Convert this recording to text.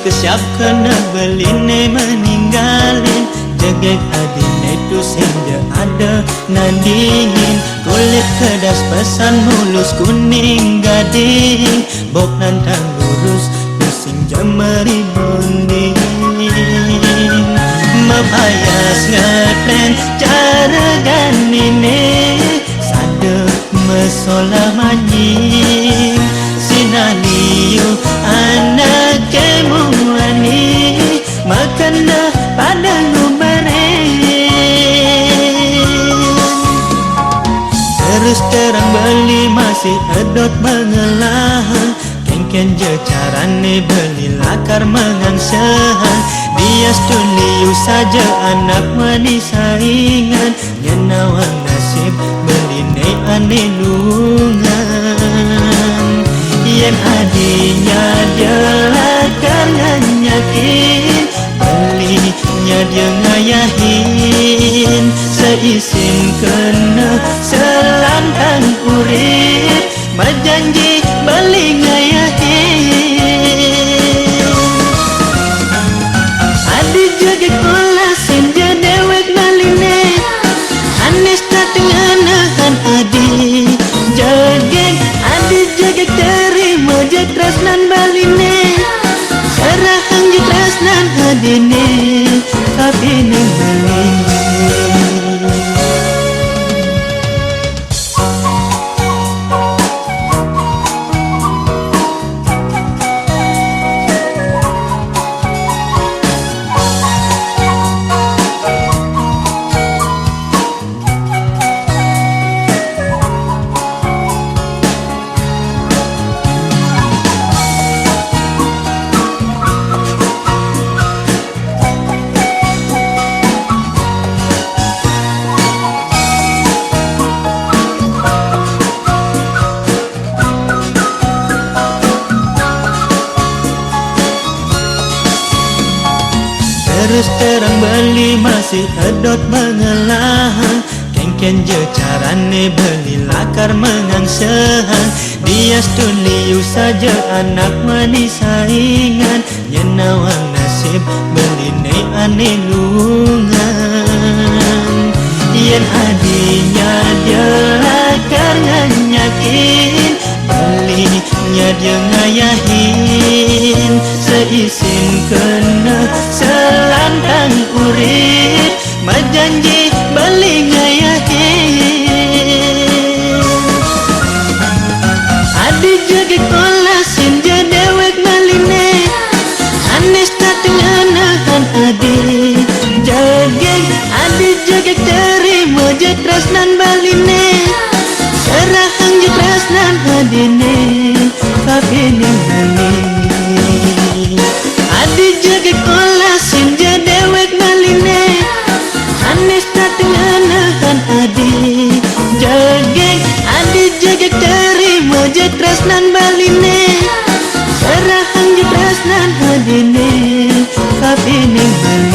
kesiap kena beline meninggalin jegek adine tu senja ada nandingin kulit kedas pesan mulus kuning gading bok nantang lurus pusing jamari bonding mapayas ngetren cara ganine sadek mesola manjing sinaliu anak kemuani makana pada ngubaren terus terang beli masih edot mengelah ken je carane beli lakar mengangsahan dia stuliu saja anak manis saingan nyenawang nasib beli ne ane lungan yen adinya dia lakar nganyakin belinya dia ngayahin seisin kena selantang urip berjanji beli ngayahin adi juga kolasin je dewek naline anis dateng anahan adi jegeng adi juga terima je tresnan baline serahang je tresnan adine tapi neng beli terus terang beli masih edot mengelah ken je carane beli lakar mengangsahan dia stuliu saja anak manis saingan nyenawang nasib beli ne ane lungan yen adinya dia lakar nganyakin belinya dia ngayahin seisin kena selantang urip berjanji beli ngayahin adi juga kolasin je dewek maline anis dateng anahan adi jegeng adi juga terima je tresnan baline serahang je tresnan adine tapi ning beli adi juga kolasin je dewek maline anis dateng anahan adi jegeng adi juga terima je tresnan baline serahang je tresnan adine tapi ning beli